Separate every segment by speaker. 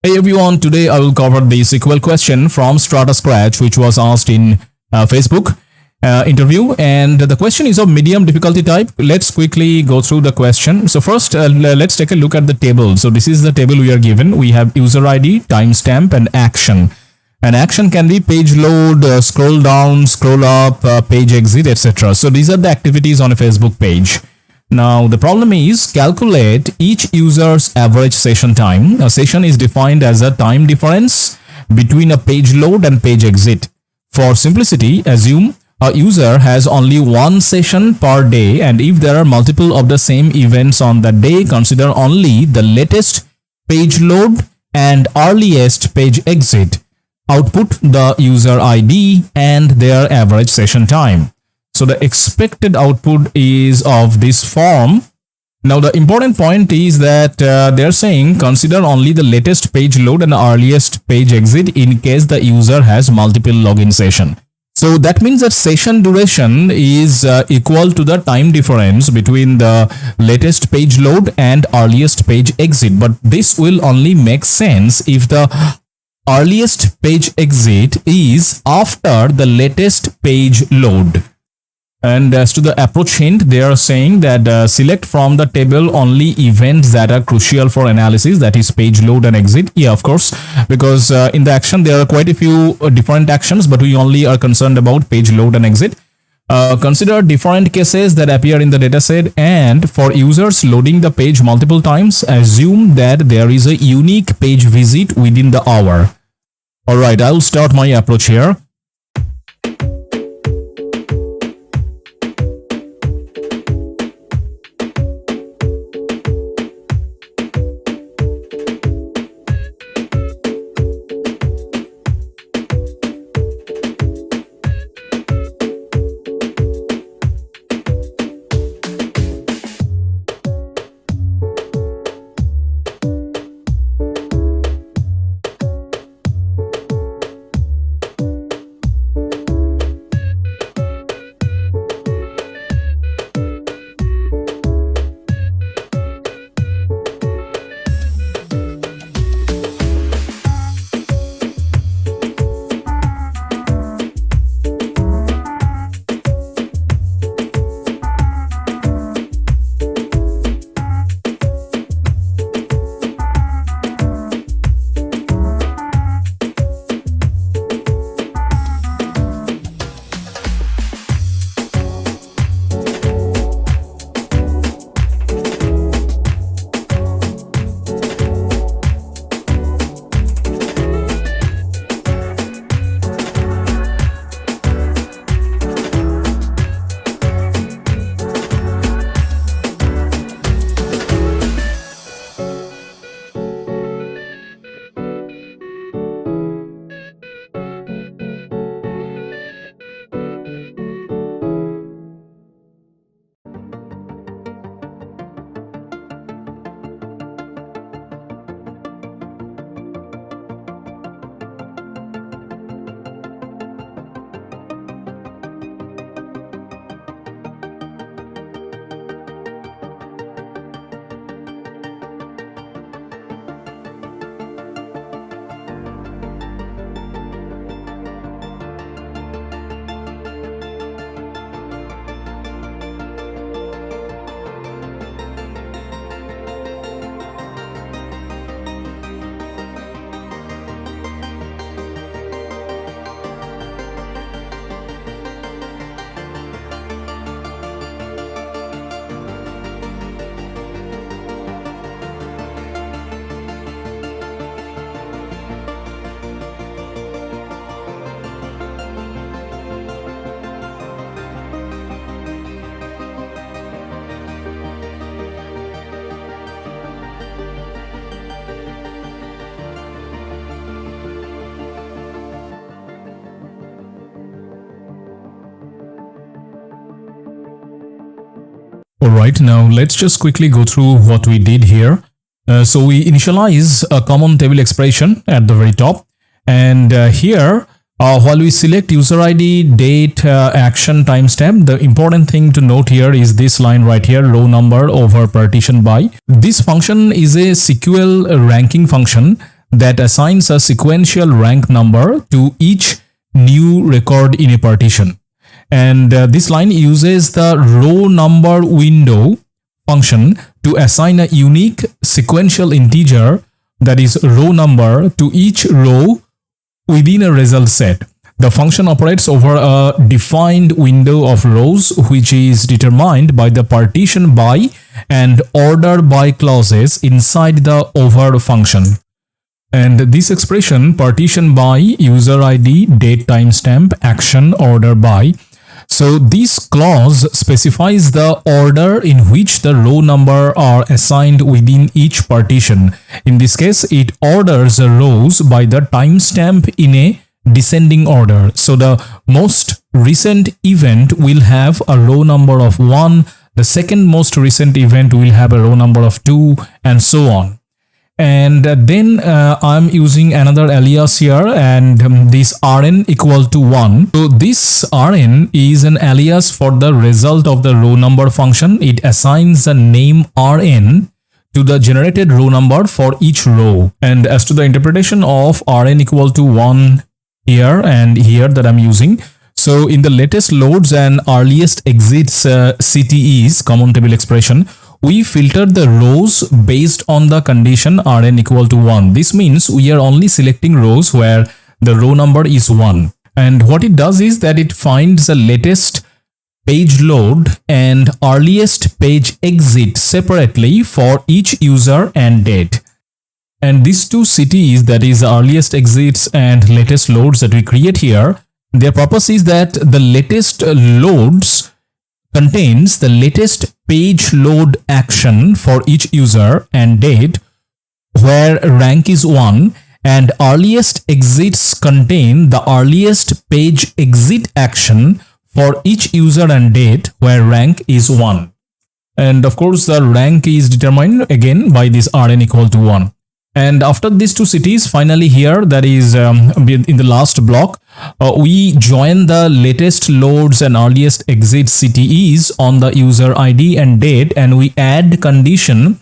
Speaker 1: Hey everyone, today I will cover the SQL question from Stratascratch which was asked in Facebook interview, and the question is of medium difficulty type. Let's quickly go through the question. So first let's take a look at the table. So this is the table we are given. We have user ID, timestamp and action. An action can be page load, scroll down, scroll up, page exit, etc. So these are the activities on a Facebook page. Now the problem is calculate each user's average session time. A session is defined as a time difference between a page load and page exit. For simplicity, assume a user has only one session per day, and if there are multiple of the same events on that day, consider only the latest page load and earliest page exit. Output the user ID and their average session time. So the expected output is of this form. Now the important point is that they're saying consider only the latest page load and earliest page exit in case the user has multiple login session. So that means that session duration is equal to the time difference between the latest page load and earliest page exit. But this will only make sense if the earliest page exit is after the latest page load. And as to the approach hint, they are saying that select from the table only events that are crucial for analysis, that is page load and exit. Yeah, of course, because in the action there are quite a few different actions, but we only are concerned about page load and exit. Consider different cases that appear in the dataset, and for users loading the page multiple times, assume that there is a unique page visit within the hour. Alright, I'll start my approach here. Alright, now let's just quickly go through what we did here. So we initialize a common table expression at the very top, and here while we select user ID, date, action, timestamp, the important thing to note here is this line right here, row number over partition by. This function is a SQL ranking function that assigns a sequential rank number to each new record in a partition. And this line uses the row number window function to assign a unique sequential integer, that is row number, to each row within a result set. The function operates over a defined window of rows, which is determined by the partition by and order by clauses inside the over function. And this expression, partition by, user ID, date, timestamp, action, order by. So this clause specifies the order in which the row number are assigned within each partition. In this case, it orders the rows by the timestamp in a descending order. So the most recent event will have a row number of 1, the second most recent event will have a row number of 2, and so on. And then I'm using another alias here, and this rn equal to 1. So this rn is an alias for the result of the row number function. It assigns the name rn to the generated row number for each row. And as to the interpretation of rn equal to 1 here and here that I'm using, so in the latest loads and earliest exits CTEs, common table expression, we filtered the rows based on the condition rn equal to 1. This means we are only selecting rows where the row number is 1. And what it does is that it finds the latest page load and earliest page exit separately for each user and date. And these two CTEs, that is earliest exits and latest loads that we create here, their purpose is that the latest loads contains the latest page load action for each user and date where rank is 1, and earliest exits contain the earliest page exit action for each user and date where rank is 1. And of course the rank is determined again by this rn equal to 1. And after these two cities, finally here, that is in the last block, we join the latest loads and earliest exit CTEs on the user ID and date, and we add condition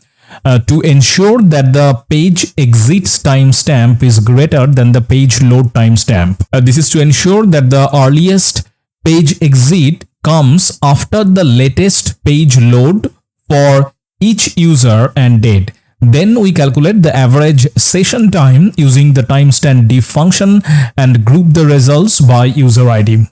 Speaker 1: to ensure that the page exit timestamp is greater than the page load timestamp. This is to ensure that the earliest page exit comes after the latest page load for each user and date. Then we calculate the average session time using the timestamp diff function and group the results by user ID.